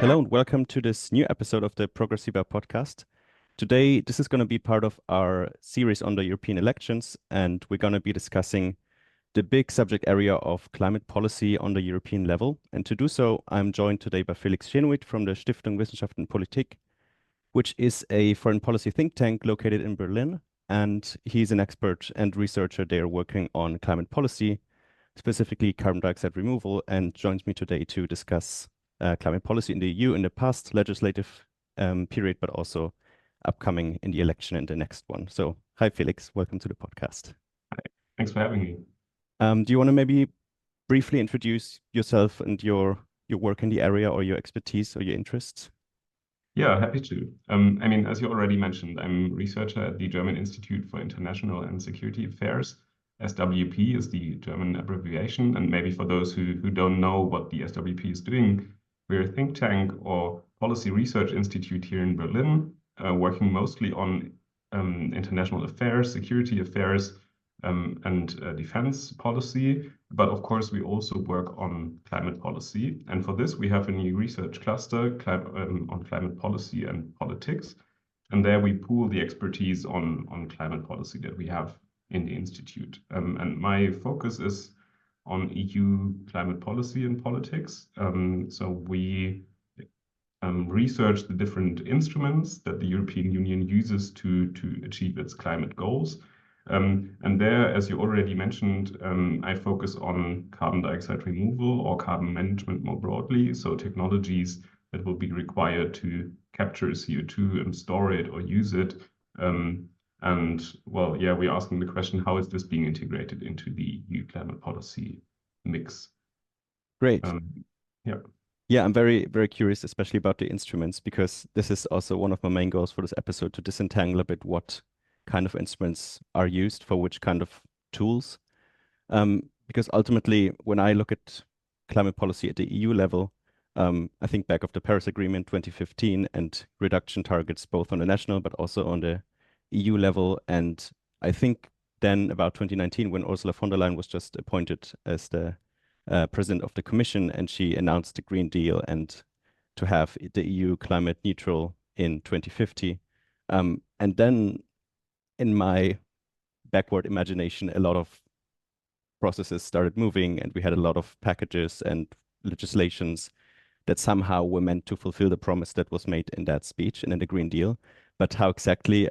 Hello and welcome to this new episode of the Progressiva podcast. Today, this is going to be part of our series on the European elections, and we're going to be discussing the big subject area of climate policy on the European level. And to do so, I'm joined today by Felix Schenuit from the Stiftung Wissenschaft and Politik, which is a foreign policy think tank located in Berlin. And he's an expert and researcher there working on climate policy, specifically carbon dioxide removal, and joins me today to discuss climate policy in the EU in the past legislative period, but also upcoming in the election and the next one. So, hi, Felix. Welcome to the podcast. Hi. Thanks for having me. Do you want to maybe briefly introduce yourself and your work in the area or your expertise or your interests? Yeah, happy to. As you already mentioned, I'm researcher at the German Institute for International and Security Affairs. SWP is the German abbreviation. And maybe for those who don't know what the SWP is doing, we're a think tank or policy research institute here in Berlin, working mostly on international affairs, security affairs, and defense policy. But of course, we also work on climate policy. And for this, we have a new research cluster on climate policy and politics. And there we pool the expertise on climate policy that we have in the institute. And my focus is on EU climate policy and politics. So we research the different instruments that the European Union uses to achieve its climate goals. And there, as you already mentioned, I focus on carbon dioxide removal or carbon management more broadly. So technologies that will be required to capture CO2 and store it or use it. We're asking the question, how is this being integrated into the EU climate policy mix? Great. Yeah. Yeah, I'm very, very curious, especially about the instruments, because this is also one of my main goals for this episode, to disentangle a bit what kind of instruments are used for which kind of tools. Because ultimately, when I look at climate policy at the EU level, I think back of the Paris Agreement 2015 and reduction targets both on the national but also on the EU level. And I think then about 2019, when Ursula von der Leyen was just appointed as the president of the Commission, and she announced the Green Deal and to have the EU climate neutral in 2050. And then in my backward imagination, a lot of processes started moving, and we had a lot of packages and legislations that somehow were meant to fulfill the promise that was made in that speech and in the Green Deal. But how exactly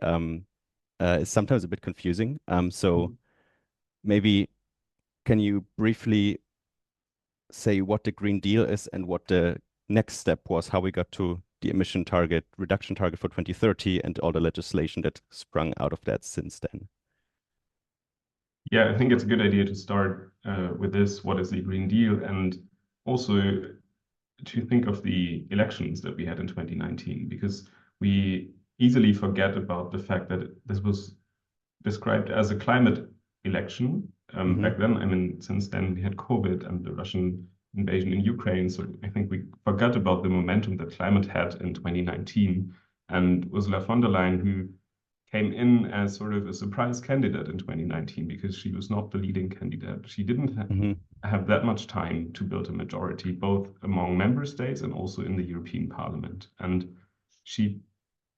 is sometimes a bit confusing. So maybe can you briefly say what the Green Deal is and what the next step was, how we got to the emission target, reduction target for 2030 and all the legislation that sprung out of that since then? Yeah, I think it's a good idea to start with this. What is the Green Deal? And also to think of the elections that we had in 2019, because we easily forget about the fact that this was described as a climate election back then. Since then we had COVID and the Russian invasion in Ukraine. So I think we forgot about the momentum that climate had in 2019. And Ursula von der Leyen, who came in as sort of a surprise candidate in 2019 because she was not the leading candidate. She didn't have that much time to build a majority, both among member states and also in the European Parliament. And she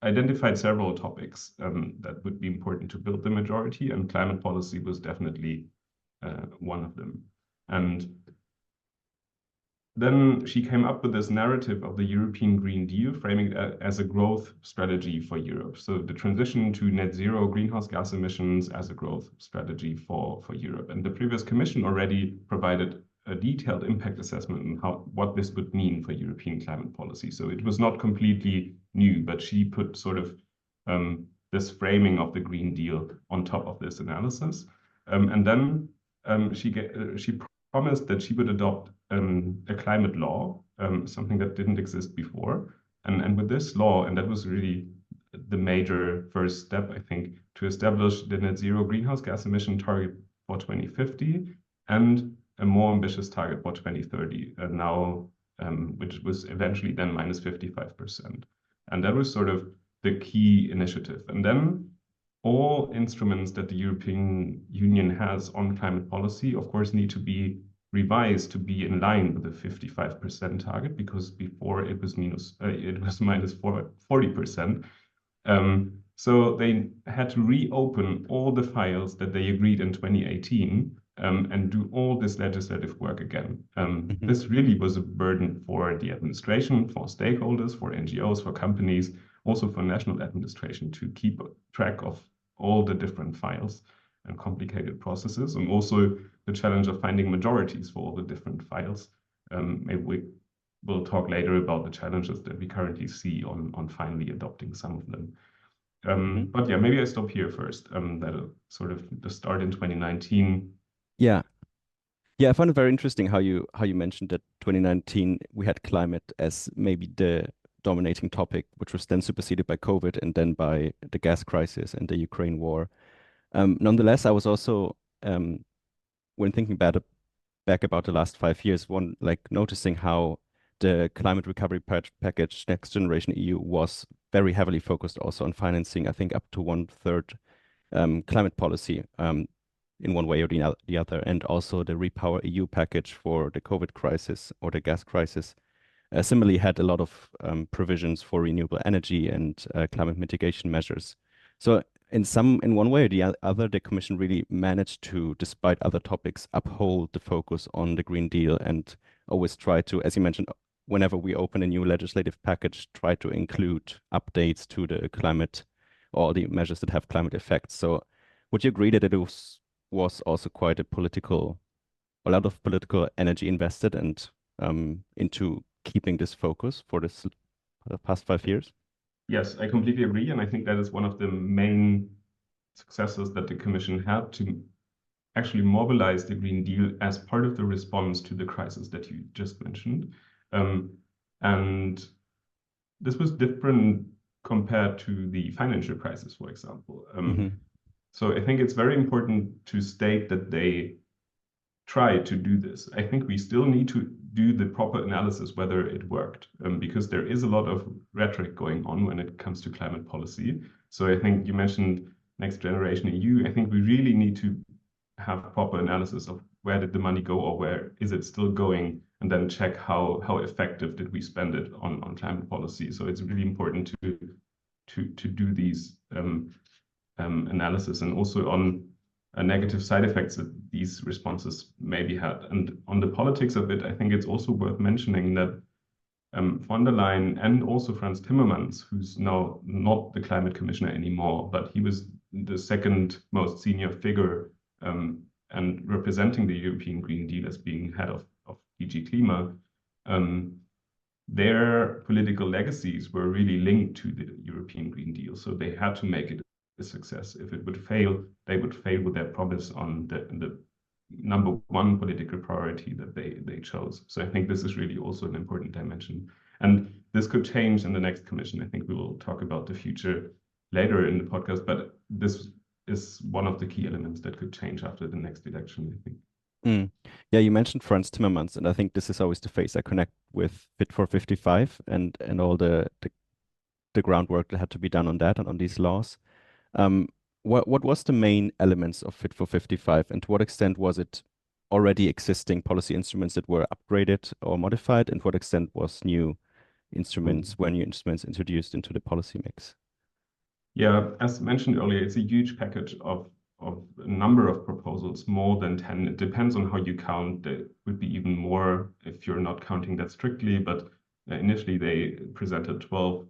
identified several topics that would be important to build the majority, and climate policy was definitely one of them. And then she came up with this narrative of the European Green Deal, framing it as a growth strategy for Europe. So the transition to net zero greenhouse gas emissions as a growth strategy for Europe. And the previous commission already provided a detailed impact assessment on what this would mean for European climate policy. So it was not completely new, but she put sort of this framing of the Green Deal on top of this analysis. And then she promised that she would adopt a climate law, something that didn't exist before. And with this law, and that was really the major first step, I think, to establish the net zero greenhouse gas emission target for 2050 and a more ambitious target for 2030, which was eventually then minus 55%. And that was sort of the key initiative. And then all instruments that the European Union has on climate policy, of course, need to be revised to be in line with the 55% target, because before it was minus 40%. So they had to reopen all the files that they agreed in 2018 and do all this legislative work again. This really was a burden for the administration, for stakeholders, for NGOs, for companies, also for national administration to keep track of all the different files and complicated processes, and also the challenge of finding majorities for all the different files. Maybe we'll talk later about the challenges that we currently see on finally adopting some of them. But yeah, maybe I stop here first. That sort of the start in 2019. Yeah. Yeah, I found it very interesting how you mentioned that 2019 we had climate as maybe the dominating topic, which was then superseded by COVID and then by the gas crisis and the Ukraine war. Nonetheless, I was also when thinking back about the last 5 years, one like noticing how the climate recovery package Next Generation EU was very heavily focused also on financing, I think up to 1/3 climate policy in one way or the other, and also the Repower EU package for the COVID crisis or the gas crisis. Similarly, had a lot of provisions for renewable energy and climate mitigation measures. So in one way or the other, the Commission really managed to, despite other topics, uphold the focus on the Green Deal and always try to, as you mentioned, whenever we open a new legislative package, try to include updates to the climate or the measures that have climate effects. So would you agree that it was also quite a lot of political energy invested and into keeping this focus for this past 5 years? Yes, I completely agree. And I think that is one of the main successes that the Commission had, to actually mobilize the Green Deal as part of the response to the crisis that you just mentioned. And this was different compared to the financial crisis, for example. So I think it's very important to state that they try to do this. I think we still need to do the proper analysis whether it worked, because there is a lot of rhetoric going on when it comes to climate policy. So I think you mentioned Next Generation EU. I think we really need to have proper analysis of where did the money go, or where is it still going, and then check how effective did we spend it on climate policy. So it's really important to do these analysis, and also on negative side effects that these responses maybe had. And on the politics of it, I think it's also worth mentioning that von der Leyen and also Franz Timmermans, who's now not the climate commissioner anymore, but he was the second most senior figure and representing the European Green Deal as being head of DG Klima, their political legacies were really linked to the European Green Deal. So they had to make it a success. If it would fail, they would fail with their promise on the number one political priority that they chose. So I think this is really also an important dimension. And this could change in the next commission. I think we will talk about the future later in the podcast, but this is one of the key elements that could change after the next election, I think. Yeah, you mentioned Franz Timmermans, and I think this is always the face I connect with Fit for 55 and all the groundwork that had to be done on that and on these laws. What was the main elements of Fit for 55, and to what extent was it already existing policy instruments that were upgraded or modified, and to what extent was were new instruments introduced into the policy mix? Yeah, as mentioned earlier, it's a huge package of a number of proposals, more than 10. It depends on how you count. There would be even more if you're not counting that strictly, but initially they presented 12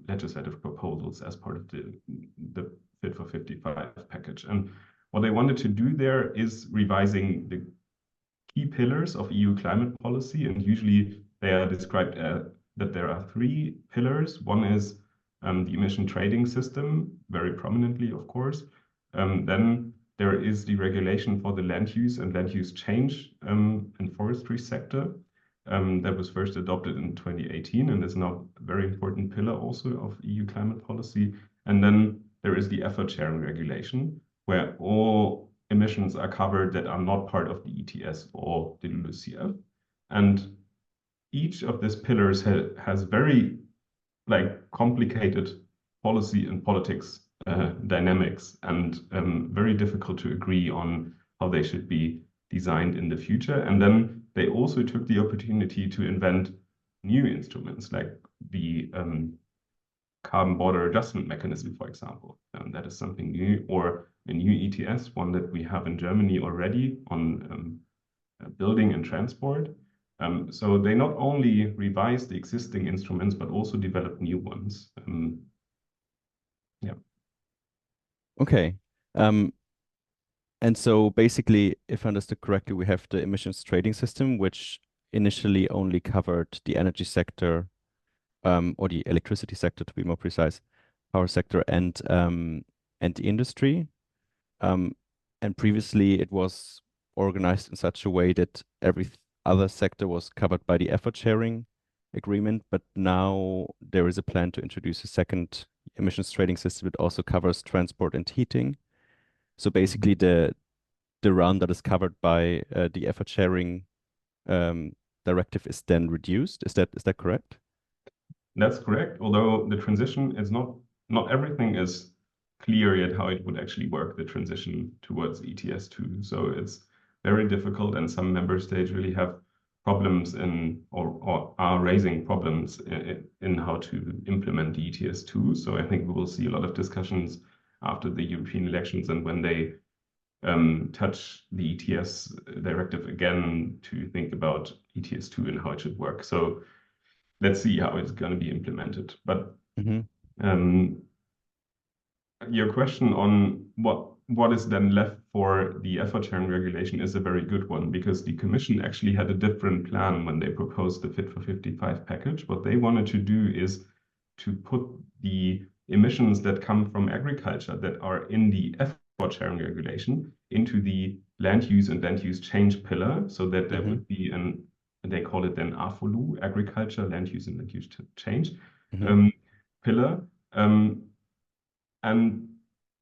legislative proposals as part of the Fit for 55 package. And what they wanted to do there is revising the key pillars of EU climate policy. And usually they are described that there are three pillars. One is the emission trading system, very prominently, of course. Then there is the regulation for the land use and land use change and forestry sector. That was first adopted in 2018 and is now a very important pillar also of EU climate policy. And then there is the effort sharing regulation, where all emissions are covered that are not part of the ETS or the LULUCF. And each of these pillars has very complicated policy and politics dynamics, and very difficult to agree on how they should be designed in the future. And then they also took the opportunity to invent new instruments like the carbon border adjustment mechanism, for example. That is something new, or a new ETS, one that we have in Germany already on building and transport. So they not only revised the existing instruments, but also developed new ones. Yeah. Okay. And so basically, if I understood correctly, we have the emissions trading system, which initially only covered the energy sector, or the electricity sector to be more precise, power sector and the industry. And previously it was organized in such a way that every other sector was covered by the effort sharing agreement, but now there is a plan to introduce a second emissions trading system that also covers transport and heating. So basically the round that is covered by the effort sharing directive is then reduced. Is that correct? That's correct. Although the transition is not everything is clear yet how it would actually work, the transition towards ETS2. So it's very difficult, and some member states really have problems or are raising problems in how to implement the ETS2. So I think we will see a lot of discussions after the European elections and when they touch the ETS directive again to think about ETS2 and how it should work. So let's see how it's going to be implemented. But your question on what is then left for the effort sharing regulation is a very good one, because the Commission actually had a different plan when they proposed the Fit for 55 package. What they wanted to do is to put the emissions that come from agriculture that are in the effort sharing regulation into the land use and land use change pillar, so that there would be they call it then AFOLU, agriculture, land use and land use change pillar. And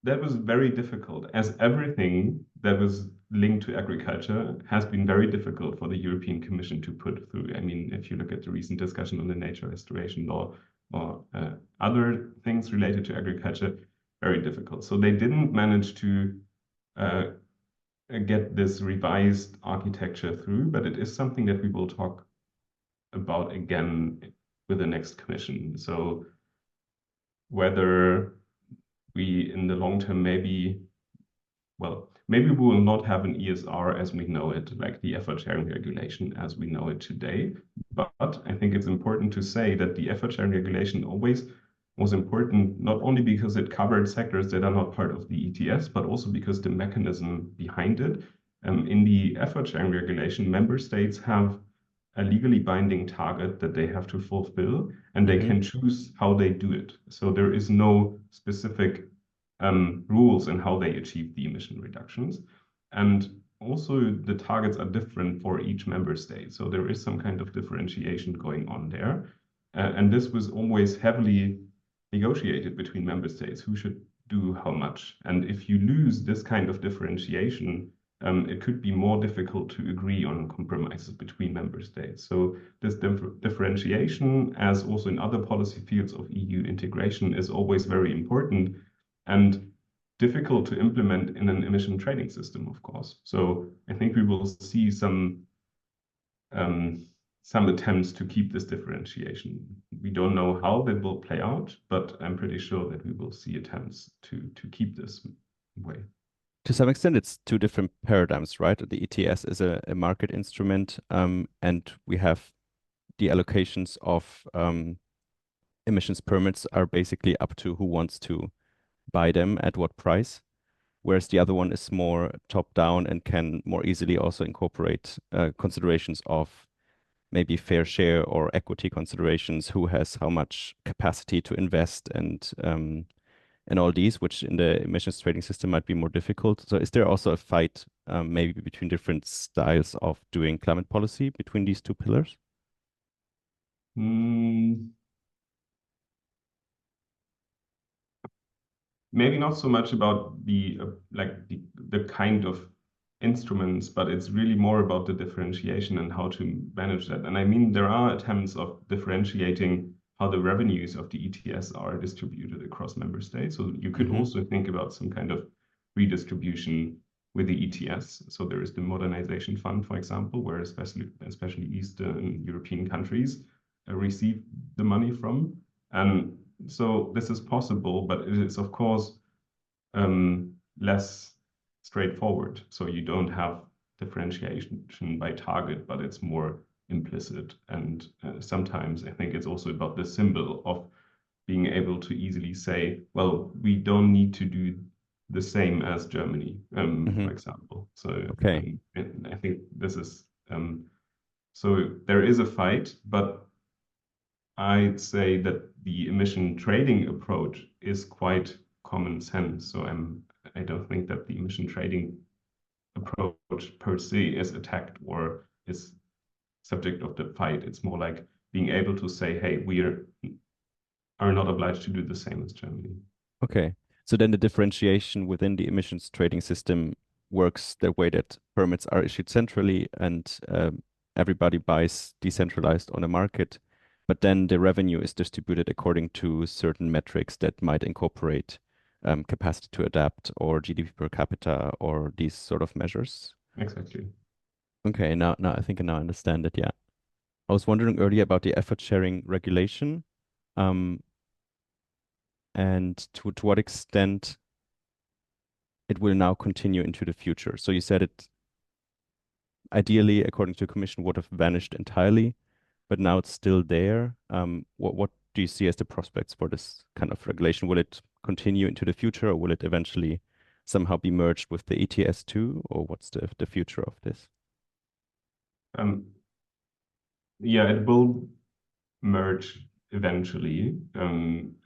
that was very difficult, as everything that was linked to agriculture has been very difficult for the European Commission to put through. I mean, if you look at the recent discussion on the nature restoration law or other things related to agriculture, very difficult. So they didn't manage to get this revised architecture through, but it is something that we will talk about again with the next Commission. So whether we in the long term maybe we will not have an ESR as we know it, like the effort sharing regulation as we know it today. But I think it's important to say that the effort sharing regulation always was important, not only because it covered sectors that are not part of the ETS, but also because the mechanism behind it. In the effort sharing regulation, member states have a legally binding target that they have to fulfill, and they can choose how they do it. So there is no specific rules in how they achieve the emission reductions. And also the targets are different for each member state. So there is some kind of differentiation going on there. And this was always heavily negotiated between member states, who should do how much. And if you lose this kind of differentiation, it could be more difficult to agree on compromises between member states. So this differentiation, as also in other policy fields of EU integration, is always very important and difficult to implement in an emission trading system, of course. So I think we will see some attempts to keep this differentiation. We don't know how that will play out, but I'm pretty sure that we will see attempts to keep this way. To some extent, it's two different paradigms, right? The ETS is a market instrument, and we have the allocations of emissions permits are basically up to who wants to buy them at what price, whereas the other one is more top-down and can more easily also incorporate considerations of maybe fair share or equity considerations, who has how much capacity to invest and all these, which in the emissions trading system might be more difficult. So is there also a fight maybe between different styles of doing climate policy between these two pillars? Maybe not so much about the kind of instruments, but it's really more about the differentiation and how to manage that. And I mean, there are attempts of differentiating how the revenues of the ETS are distributed across member states. So you could also think about some kind of redistribution with the ETS. So there is the Modernization Fund, for example, where especially Eastern European countries receive the money from. And so this is possible, but it is, of course, less straightforward. So you don't have differentiation by target, but it's more implicit. And sometimes I think it's also about the symbol of being able to easily say, well, we don't need to do the same as Germany, for example. So Okay. I think this is so there is a fight, but I'd say that the emission trading approach is quite common sense. So I don't think that the emission trading approach per se is attacked or is subject of the fight. It's more like being able to say, hey, are not obliged to do the same as Germany. Okay. So then the differentiation within the emissions trading system works the way that permits are issued centrally and everybody buys decentralized on a market, but then the revenue is distributed according to certain metrics that might incorporate capacity to adapt or GDP per capita or these sort of measures. Exactly. Okay, now I think I now understand it. Yeah. I was wondering earlier about the effort sharing regulation, um, and to what extent it will now continue into the future. So you said it ideally, according to the Commission, would have vanished entirely, but now it's still there. What do you see as the prospects for this kind of regulation? Will it continue into the future, or will it eventually somehow be merged with the ETS too, or what's the future of this? Um, yeah, it will merge eventually.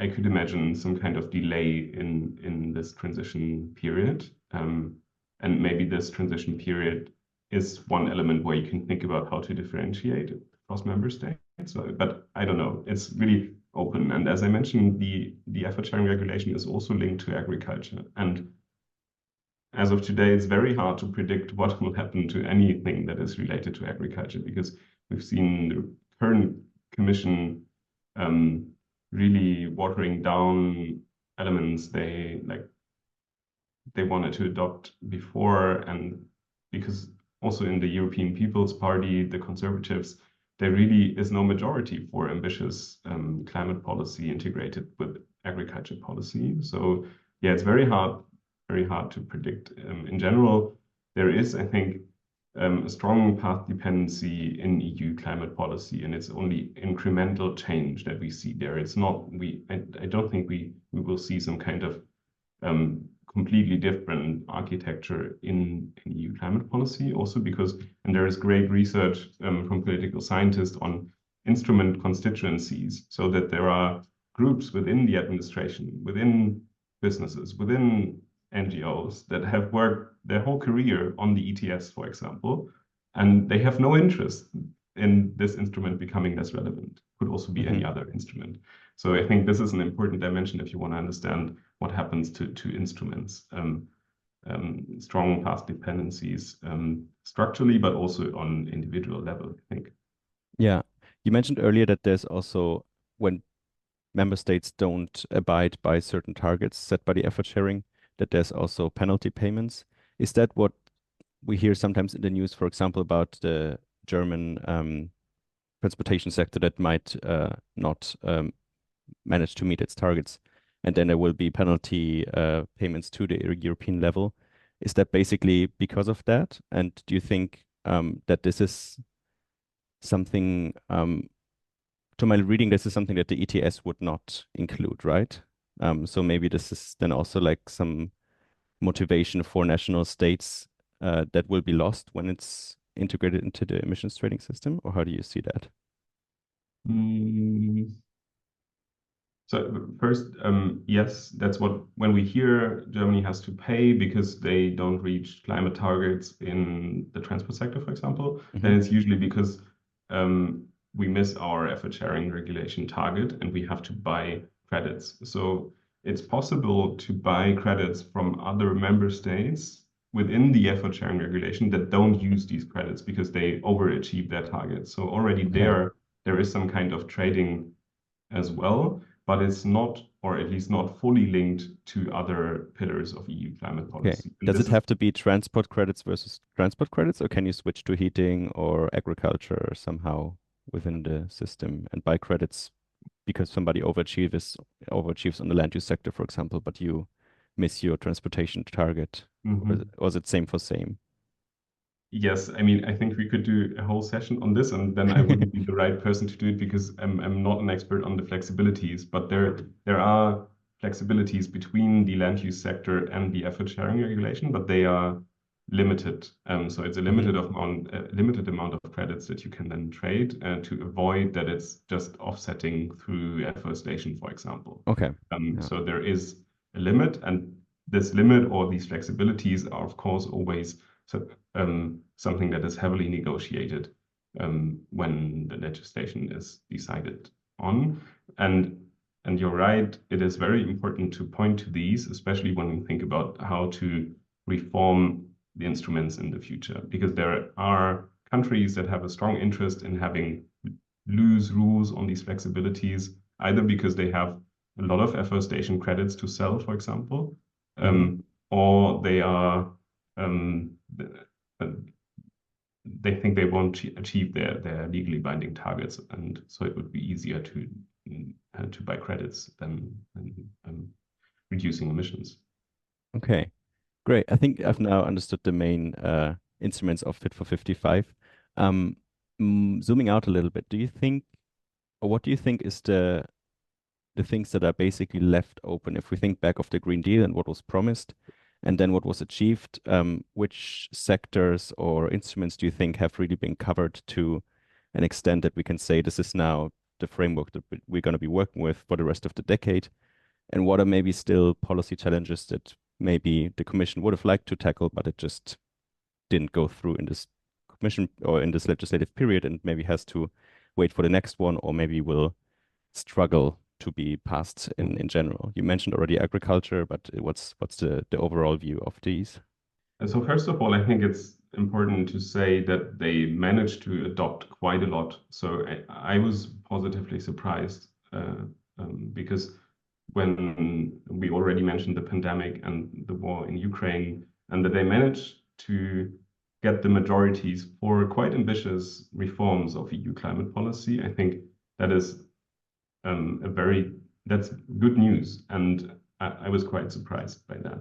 I could imagine some kind of delay in this transition period. And maybe this transition period is one element where you can think about how to differentiate across member states. So, but I don't know. It's really open. And as I mentioned, the effort sharing regulation is also linked to agriculture. And as of today, it's very hard to predict what will happen to anything that is related to agriculture because we've seen the current commission really watering down elements they wanted to adopt before, and because also in the European People's Party, the Conservatives, there really is no majority for ambitious climate policy integrated with agriculture policy. So yeah, it's very hard to predict. In general, there is, I think, a strong path dependency in EU climate policy, and it's only incremental change that we see there. It's not I don't think we will see some kind of completely different architecture in EU climate policy. Also because, and there is great research from political scientists on instrument constituencies, so that there are groups within the administration, within businesses, within NGOs that have worked their whole career on the ETS, for example, and they have no interest in this instrument becoming less relevant. Could also be any other instrument. So I think this is an important dimension if you want to understand what happens to instruments. Strong path dependencies structurally, but also on individual level, I think. Yeah. You mentioned earlier that there's also when member states don't abide by certain targets set by the effort sharing, that there's also penalty payments. Is that what we hear sometimes in the news, for example, about the German transportation sector that might not manage to meet its targets, and then there will be penalty payments to the European level? Is that basically because of that? And do you think that this is something, to my reading, this is something that the ETS would not include, right? So maybe this is then also like some motivation for national states that will be lost when it's integrated into the emissions trading system, or how do you see that? Mm. So first, yes, that's what when we hear Germany has to pay because they don't reach climate targets in the transport sector, for example, then it's usually because we miss our effort sharing regulation target and we have to buy credits. So it's possible to buy credits from other member states within the effort sharing regulation that don't use these credits because they overachieve their targets. So already Okay. there is some kind of trading as well. but it's not, or at least not fully linked to other pillars of EU climate Okay. policy. And Does this it is have to be transport credits versus transport credits, or can you switch to heating or agriculture somehow within the system and buy credits because somebody overachieves on the land use sector, for example, but you miss your transportation target? Or is it same for same? Yes, I mean, I think we could do a whole session on this, and then I wouldn't be the right person to do it because I'm not an expert on the flexibilities, but there are flexibilities between the land use sector and the effort sharing regulation, but they are limited. So it's a limited amount of credits that you can then trade to avoid that it's just offsetting through afforestation, for example. Okay. Yeah. So there is a limit, and this limit or these flexibilities are, of course, always something that is heavily negotiated when the legislation is decided on. And you're right, it is very important to point to these, especially when we think about how to reform the instruments in the future, because there are countries that have a strong interest in having loose rules on these flexibilities, either because they have a lot of afforestation credits to sell, for example, or they are they think they won't achieve their legally binding targets, and so it would be easier to buy credits than reducing emissions. Okay, great. I think I've now understood the main instruments of Fit for 55. Zooming out a little bit, what do you think is the things that are basically left open? If we think back of the Green Deal and what was promised, and then what was achieved, which sectors or instruments do you think have really been covered to an extent that we can say this is now the framework that we're going to be working with for the rest of the decade? And what are maybe still policy challenges that maybe the Commission would have liked to tackle, but it just didn't go through in this commission or in this legislative period and maybe has to wait for the next one, or maybe will struggle to be passed in general? You mentioned already agriculture, but what's the overall view of these? And so first of all, I think it's important to say that they managed to adopt quite a lot. So I was positively surprised because when we already mentioned the pandemic and the war in Ukraine, and that they managed to get the majorities for quite ambitious reforms of EU climate policy, I think that is that's good news, and I was quite surprised by that.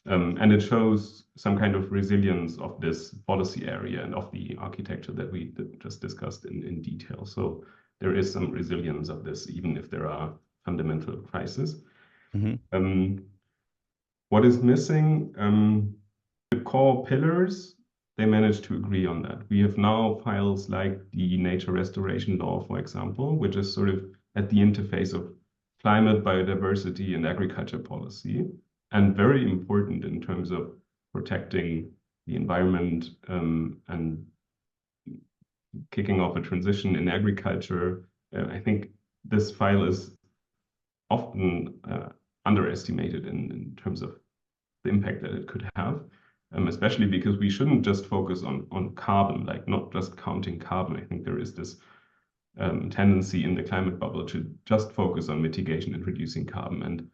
And it shows some kind of resilience of this policy area and of the architecture that we just discussed in detail. So there is some resilience of this, even if there are fundamental crises. What is missing? The core pillars, they managed to agree on that. We have now files like the nature restoration law, for example, which is sort of at the interface of climate, biodiversity, and agriculture policy, and very important in terms of protecting the environment and kicking off a transition in agriculture. I think this file is often underestimated in terms of the impact that it could have, especially because we shouldn't just focus on carbon, like not just counting carbon. I think there is this tendency in the climate bubble to just focus on mitigation and reducing carbon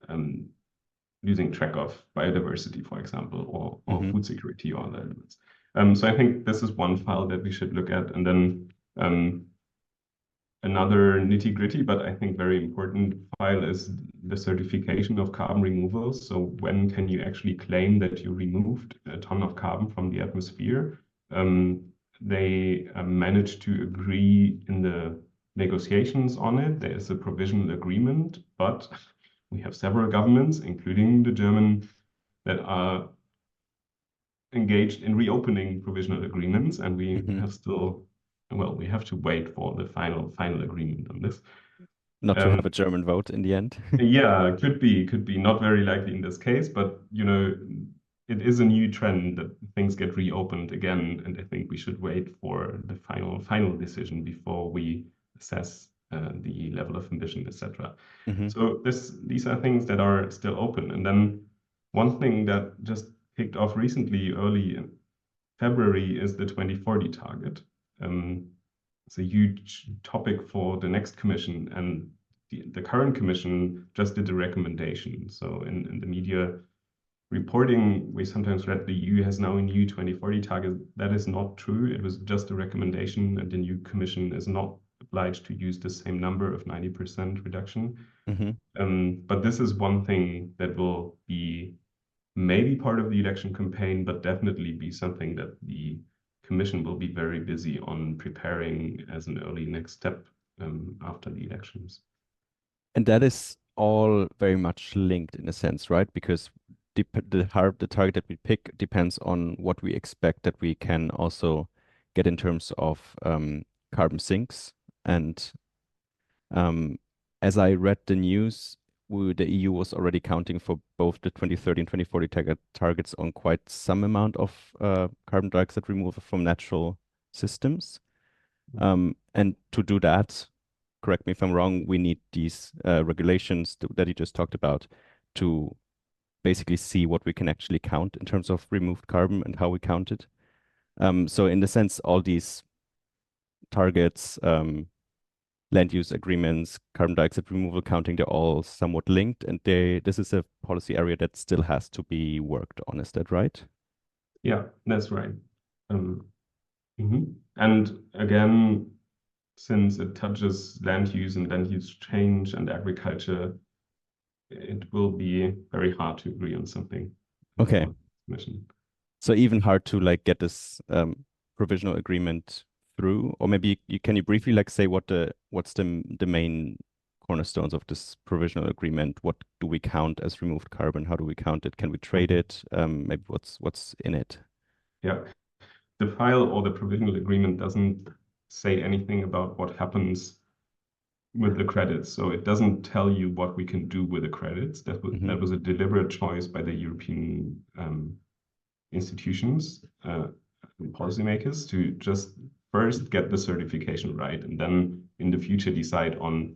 and losing track of biodiversity, for example, or food security or other elements. So I think this is one file that we should look at. And then another nitty-gritty, but I think very important file is the certification of carbon removals. So when can you actually claim that you removed a ton of carbon from the atmosphere? They managed to agree in the negotiations on it. There is a provisional agreement, but we have several governments, including the German, that are engaged in reopening provisional agreements, and we have still, well, we have to wait for the final agreement on this. Not to have a German vote in the end. Yeah, could be not very likely in this case, but it is a new trend that things get reopened again, and I think we should wait for the final decision before we assess the level of ambition, etc. So these are things that are still open. And then one thing that just kicked off recently, early in February, is the 2040 target. It's a huge topic for the next commission, and the current commission just did a recommendation. So in the media reporting, we sometimes read the EU has now a new 2040 target. That is not true. It was just a recommendation, and the new commission is not obliged to use the same number of 90% reduction. But this is one thing that will be maybe part of the election campaign, but definitely be something that the Commission will be very busy on preparing as an early next step after the elections. And that is all very much linked in a sense, right? Because the target that we pick depends on what we expect that we can also get in terms of carbon sinks. And as I read the news, the EU was already counting for both the 2030 and 2040 targets on quite some amount of carbon dioxide removal from natural systems. And to do that, correct me if I'm wrong, we need these regulations that you just talked about to basically see what we can actually count in terms of removed carbon and how we count it. So in the sense, all these targets, land use agreements, carbon dioxide removal counting, they're all somewhat linked, and this is a policy area that still has to be worked on. Is that right? Yeah, that's right. And again, since it touches land use and land use change and agriculture, it will be very hard to agree on something. Okay. Mission. So even hard to like get this provisional agreement through, or maybe can you briefly like say what's the main cornerstones of this provisional agreement? What do we count as removed carbon? How do we count it? Can we trade it? Maybe what's in it? Yeah, the file or the provisional agreement doesn't say anything about what happens with the credits. So it doesn't tell you what we can do with the credits. That was a deliberate choice by the European institutions, policymakers, to just first get the certification right, and then in the future decide on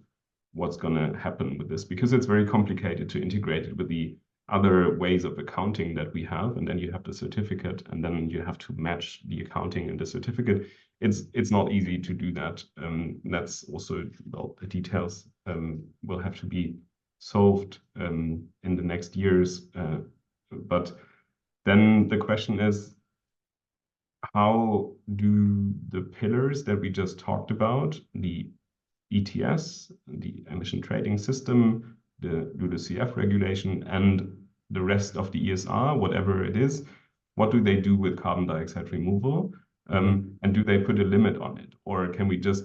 what's going to happen with this, because it's very complicated to integrate it with the other ways of accounting that we have. And then you have the certificate, and then you have to match the accounting and the certificate. It's not easy to do that. That's also, well, the details will have to be solved in the next years. But then the question is, how do the pillars that we just talked about, the ETS, the emission trading system, the LULUCF regulation, and the rest of the ESR, whatever it is, what do they do with carbon dioxide removal? And do they put a limit on it? Or can we just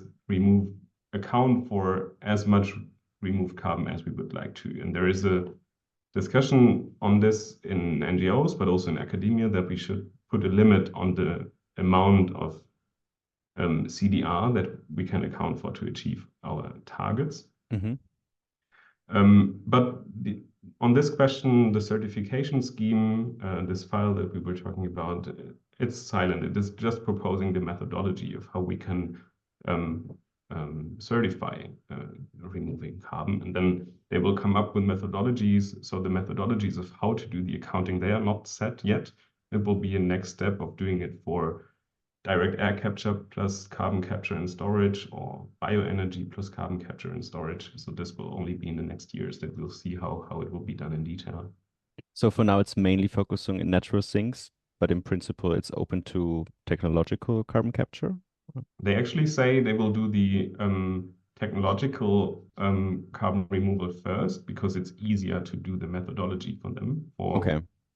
account for as much removed carbon as we would like to? And there is a discussion on this in NGOs, but also in academia, that we should put a limit on the amount of CDR that we can account for to achieve our targets. But on this question, the certification scheme, this file that we were talking about, it's silent. It is just proposing the methodology of how we can certify removing carbon. And then they will come up with methodologies. So the methodologies of how to do the accounting, they are not set yet. It will be a next step of doing it for direct air capture plus carbon capture and storage, or bioenergy plus carbon capture and storage. So this will only be in the next years that we'll see how it will be done in detail. So for now, it's mainly focusing in natural sinks, but in principle, it's open to technological carbon capture? They actually say they will do the technological carbon removal first, because it's easier to do the methodology for them.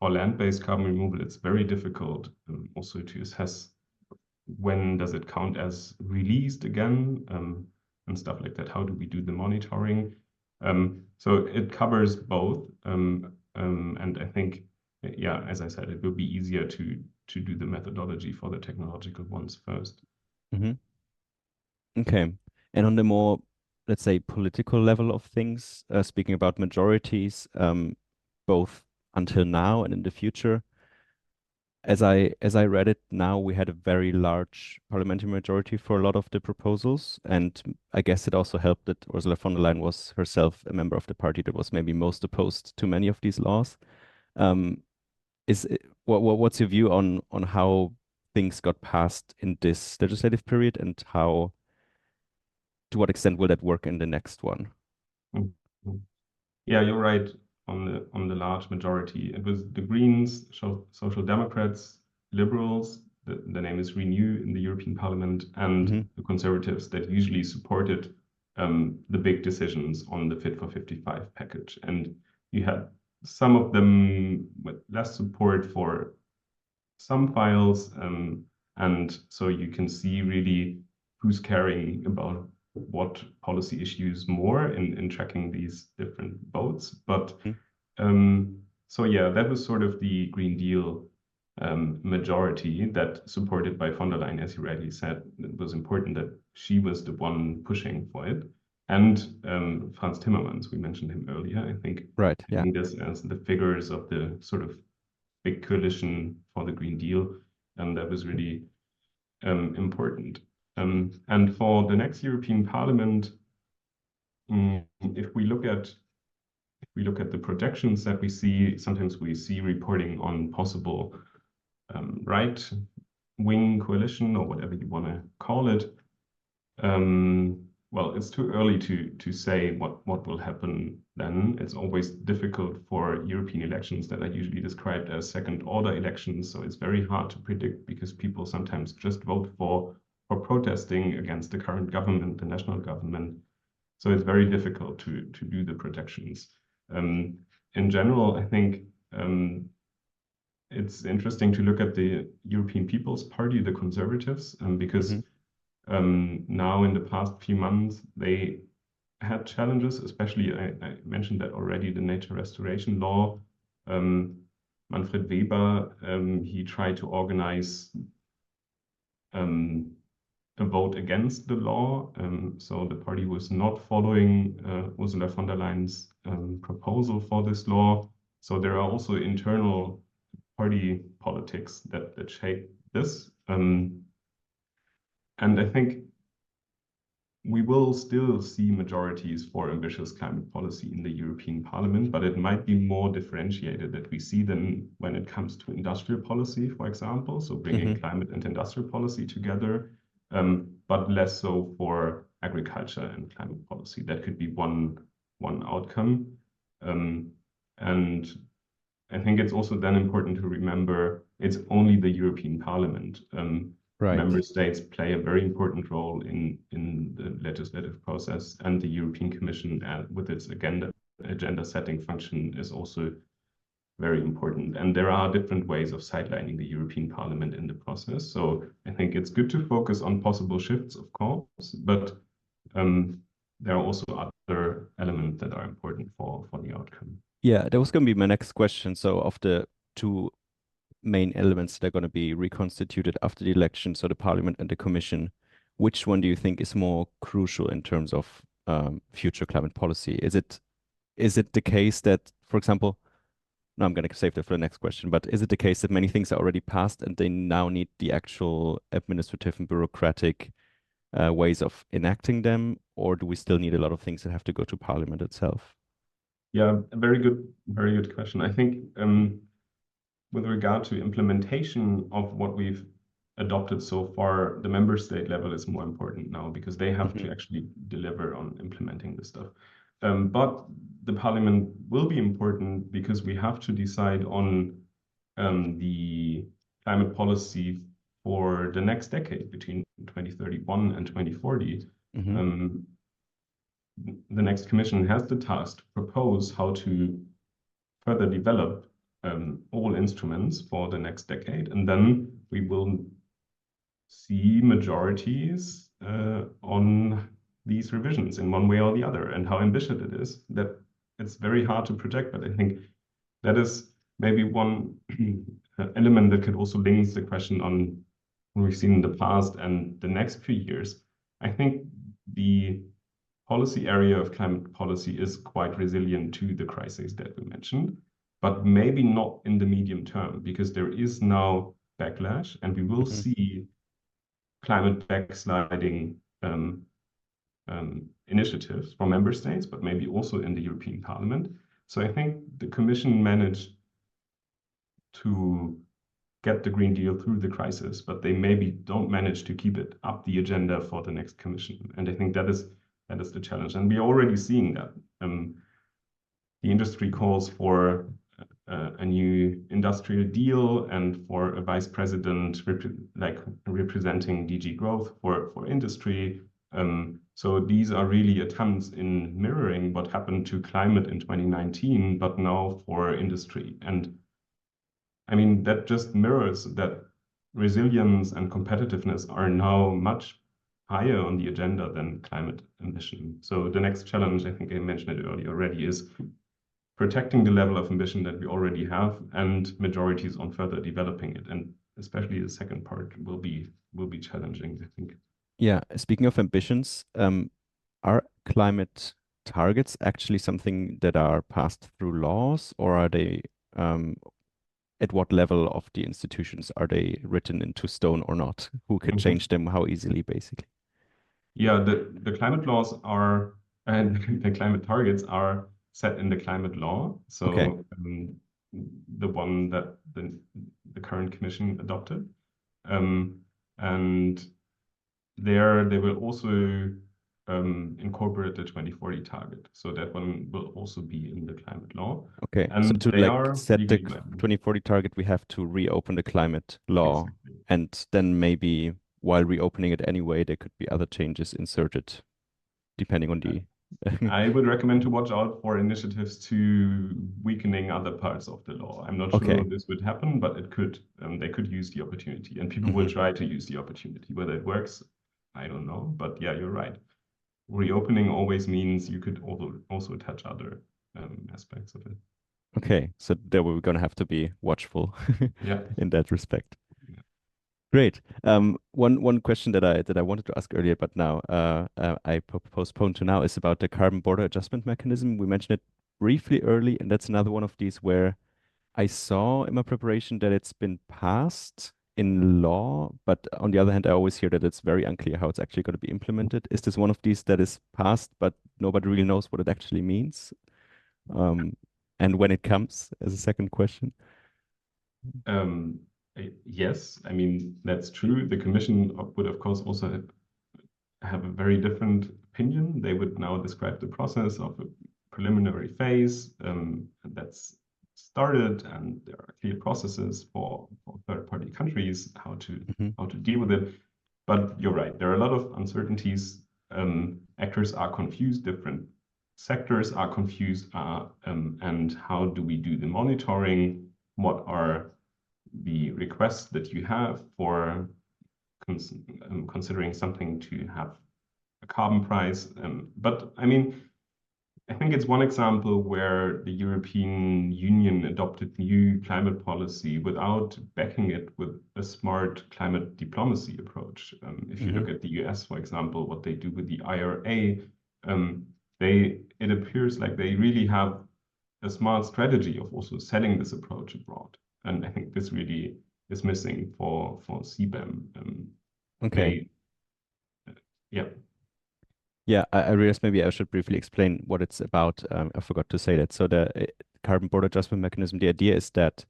For land-based carbon removal, it's very difficult also to assess when does it count as released again, and stuff like that. How do we do the monitoring? So it covers both. And I think, yeah, as I said, it will be easier to do the methodology for the technological ones first. Okay. And on the more, let's say, political level of things, speaking about majorities, both until now and in the future, as I read it now, we had a very large parliamentary majority for a lot of the proposals, and I guess it also helped that Ursula von der Leyen was herself a member of the party that was maybe most opposed to many of these laws. What's your view on how things got passed in this legislative period, and to what extent will that work in the next one? Mhm. Yeah, you're right on the large majority. It was the Greens, Social Democrats, Liberals, the name is Renew in the European Parliament, and Hmm. the Conservatives that usually supported the big decisions on the Fit for 55 package. And you had some of them with less support for some files, and so you can see really who's caring about what policy issues more in tracking these different votes. But so yeah, that was sort of the Green Deal majority that supported by von der Leyen, as you rightly said. It was important that she was the one pushing for it. And Franz Timmermans, we mentioned him earlier, I think Right. Yeah. having this as the figures of the sort of big coalition for the Green Deal, and that was really important. And for the next European Parliament, if we look at the projections that we see, sometimes we see reporting on possible right wing coalition or whatever you want to call it. Well, it's too early to say what will happen then. It's always difficult for European elections that are usually described as second order elections. So it's very hard to predict because people sometimes just vote for protesting against the current government, the national government. So it's very difficult to do the projections. In general, I think it's interesting to look at the European People's Party, the Conservatives, because Hmm. now in the past few months, they had challenges, especially I mentioned that already, the nature restoration law. Manfred Weber, he tried to organize a vote against the law. So the party was not following Ursula von der Leyen's proposal for this law. So there are also internal party politics that shape this. And I think we will still see majorities for ambitious climate policy in the European Parliament, but it might be more differentiated that we see them when it comes to industrial policy, for example, so bringing Hmm. climate and industrial policy together, but less so for agriculture and climate policy. That could be one outcome. And I think it's also then important to remember it's only the European Parliament. Right. Member states play a very important role in the legislative process, and the European Commission, with its agenda setting function, is also very important. And there are different ways of sidelining the European Parliament in the process. So I think it's good to focus on possible shifts, of course, but there are also other elements that are important for the outcome. Yeah, that was going to be my next question. So, of the two main elements that are going to be reconstituted after the election, so the parliament and the commission, which one do you think is more crucial in terms of future climate policy? Is it the case that, for example, no, I'm going to save that for the next question, but is it the case that many things are already passed and they now need the actual administrative and bureaucratic ways of enacting them, or do we still need a lot of things that have to go to parliament itself? Yeah, a very good question. I think with regard to implementation of what we've adopted so far, the member state level is more important now because they have Hmm. to actually deliver on implementing this stuff. But the parliament will be important because we have to decide on the climate policy for the next decade between 2031 and 2040. Hmm. Um, the next commission has the task to propose how to further develop all instruments for the next decade, and then we will see majorities on these revisions in one way or the other, and how ambitious it is. That it's very hard to project, but I think that is maybe one element that could also link the question on what we've seen in the past and the next few years. I think the policy area of climate policy is quite resilient to the crises that we mentioned, but maybe not in the medium term because there is now backlash and we will Hmm. see climate backsliding initiatives from member states, but maybe also in the European Parliament. So I think the Commission managed to get the Green Deal through the crisis, but they maybe don't manage to keep it up the agenda for the next Commission. And I think that is the challenge, and we're already seeing that. The industry calls for a new industrial deal and for a vice president representing DG growth for industry. So these are really attempts in mirroring what happened to climate in 2019, but now for industry. And I mean, that just mirrors that resilience and competitiveness are now much higher on the agenda than climate ambition. So the next challenge, I think I mentioned it earlier already, is protecting the level of ambition that we already have and majorities on further developing it. And especially the second part will be challenging, I think. Yeah, speaking of ambitions, are climate targets actually something that are passed through laws, or are they at what level of the institutions are they written into stone or not? Who can change them how easily, basically? Yeah, the climate laws are, and the climate targets are set in the climate law. Okay. So the one that the current commission adopted. And there they will also incorporate the 2040 target. So that one will also be in the climate law. Okay. So And to they like are set the legally binding. 2040 target, we have to reopen the climate law. Exactly. And then maybe while reopening it anyway, there could be other changes inserted depending on the I would recommend to watch out for initiatives to weakening other parts of the law. I'm not Okay. sure this would happen, but it could. They could use the opportunity, and people will Mhm. try to use the opportunity. Whether it works, I don't know. But yeah, you're right. Reopening always means you could also touch other aspects of it. Okay. So there we're gonna have to be watchful Yeah. in that respect. Great. One question that I wanted to ask earlier, but now I postponed to now is about the carbon border adjustment mechanism. We mentioned it briefly early, and that's another one of these where I saw in my preparation that it's been passed in law, but on the other hand, I always hear that it's very unclear how it's actually going to be implemented. Is this one of these that is passed, but nobody really knows what it actually means? Um, and when it comes, as a second question. Um, yes, I mean that's true. The commission would, of course, also have a very different opinion. They would now describe the process of a preliminary phase that's started, and there are clear processes for third-party countries Hmm. how to deal with it. But you're right, there are a lot of uncertainties. Actors are confused, different sectors are confused, and how do we do the monitoring? What are the requests that you have for considering something to have a carbon price. But I mean, I think it's one example where the European Union adopted new climate policy without backing it with a smart climate diplomacy approach. If you Hmm. look at the US, for example, what they do with the IRA, it appears like they really have a smart strategy of also selling this approach abroad. And I think this really is missing for CBAM. Okay. They, yeah. Yeah, I realized maybe I should briefly explain what it's about. I forgot to say that. So the carbon border adjustment mechanism, the idea is that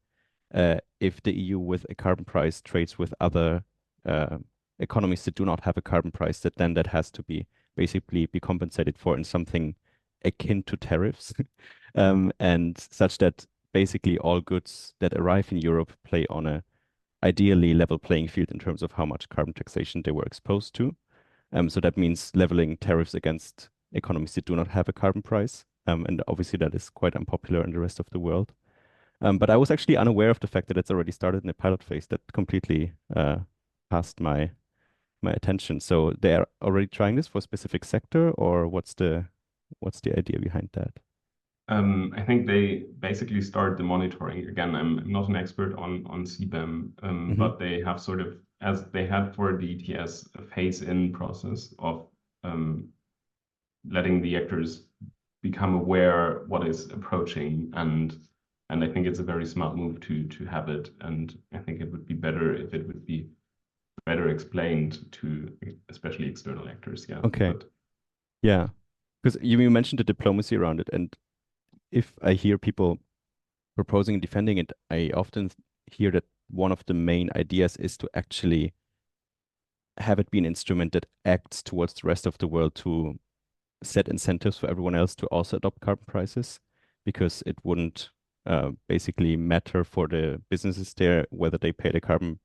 if the EU with a carbon price trades with other uh, economies that do not have a carbon price, that then that has to be basically be compensated for in something akin to tariffs, and such that basically all goods that arrive in Europe play on a ideally level playing field in terms of how much carbon taxation they were exposed to. So that means leveling tariffs against economies that do not have a carbon price. And obviously that is quite unpopular in the rest of the world. But I was actually unaware of the fact that it's already started in a pilot phase that completely passed my attention. So they're already trying this for a specific sector, or what's the idea behind that? I think they basically start the monitoring. Again, I'm not an expert on CBAM, Hmm. but they have sort of, as they had for the ETS, a phase-in process of letting the actors become aware what is approaching, and I think it's a very smart move to have it. And I think it would be better if it would be better explained to especially external actors. Yeah, Okay. but Yeah. Because you mentioned the diplomacy around it, and if I hear people proposing and defending it, I often hear that one of the main ideas is to actually have it be an instrument that acts towards the rest of the world to set incentives for everyone else to also adopt carbon prices, because it wouldn't basically matter for the businesses there whether they pay the carbon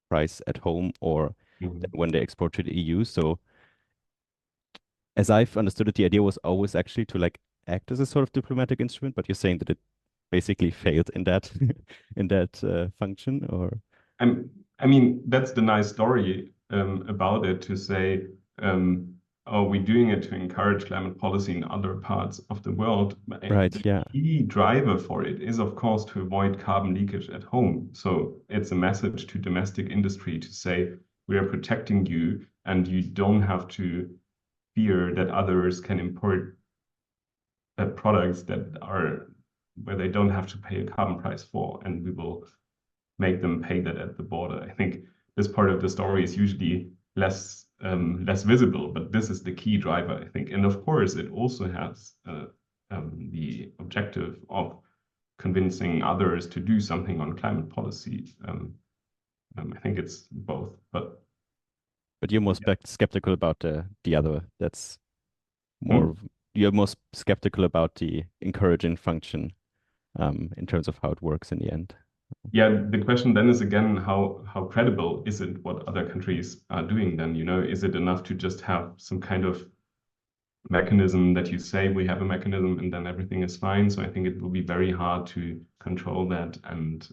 price at home or Mhm. when they export to the EU. So as I've understood it, the idea was always actually to like act as a sort of diplomatic instrument, but you're saying that it basically failed in that in that function, or I'm, I mean, that's the nice story about it to say, are we doing it to encourage climate policy in other parts of the world? right? The Yeah, key driver for it is, of course, to avoid carbon leakage at home. So it's a message to domestic industry to say, we are protecting you and you don't have to fear that others can import products that are where they don't have to pay a carbon price for, and we will make them pay that at the border. I think this part of the story is usually less visible, but this is the key driver, I think. And of course, it also has the objective of convincing others to do something on climate policy. I think it's both, but but you're more skeptical about the other. That's more hmm? you're more skeptical about the encouraging function in terms of how it works in the end. Yeah, the question then is again, how credible is it what other countries are doing then? Is it enough to just have some kind of mechanism that you say we have a mechanism and then everything is fine? So I think it will be very hard to control that. And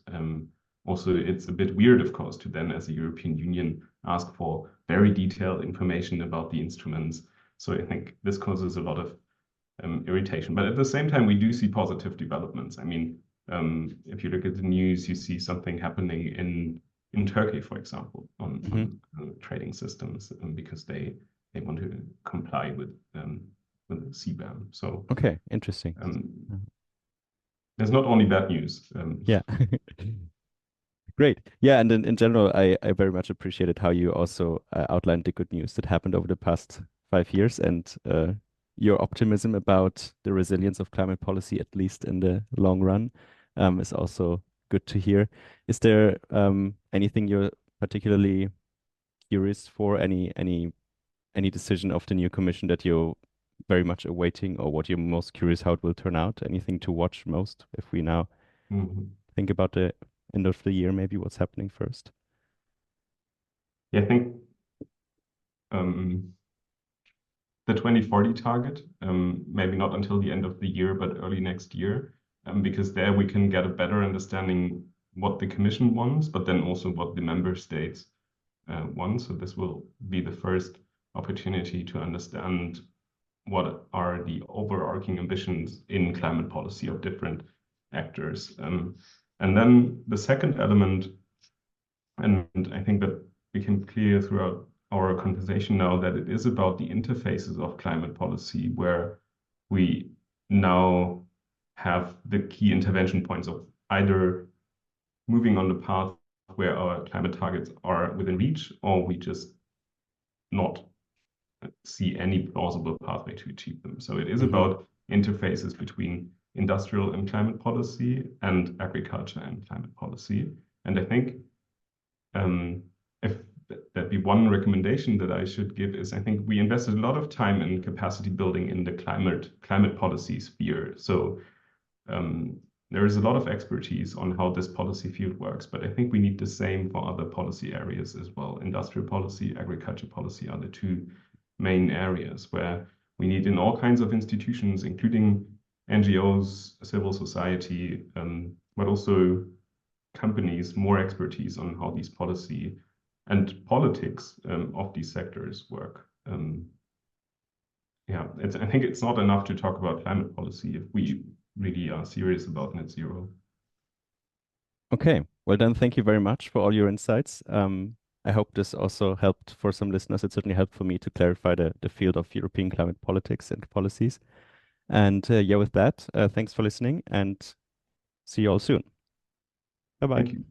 also, it's a bit weird, of course, to then, as a European Union, ask for very detailed information about the instruments. So I think this causes a lot of irritation. But at the same time, we do see positive developments. I mean, if you look at the news, you see something happening in Turkey, for example, on Hmm. trading systems, because they want to comply with CBAM. So Okay, interesting. um, Mhm. there's not only bad news. Yeah. Great. Yeah, and in general, I very much appreciated how you also outlined the good news that happened over the past 5 years, and your optimism about the resilience of climate policy, at least in the long run, is also good to hear. Is there anything you're particularly curious for? Any decision of the new commission that you're very much awaiting, or what you're most curious how it will turn out? Anything to watch most if we now Mhm. think about the end of the year, maybe what's happening first? Yeah, I think um, the 2040 target, maybe not until the end of the year, but early next year, because there we can get a better understanding what the Commission wants, but then also what the member states want. So this will be the first opportunity to understand what are the overarching ambitions in climate policy of different actors. And then the second element, and I think that became clear throughout our conversation now, that it is about the interfaces of climate policy, where we now have the key intervention points of either moving on the path where our climate targets are within reach, or we just not see any plausible pathway to achieve them. So it is Hmm. about interfaces between industrial and climate policy and agriculture and climate policy. And I think if that be one recommendation that I should give is, I think we invested a lot of time in capacity building in the climate policy sphere. So um, there is a lot of expertise on how this policy field works, but I think we need the same for other policy areas as well. Industrial policy, agriculture policy are the two main areas where we need in all kinds of institutions, including NGOs, civil society, but also companies, more expertise on how these policy and politics of these sectors work. Yeah, I think it's not enough to talk about climate policy if we really are serious about net zero. Okay, well then, thank you very much for all your insights. I hope this also helped for some listeners. It certainly helped for me to clarify the field of European climate politics and policies. And yeah, with that, thanks for listening and see you all soon. Bye bye. Thank you.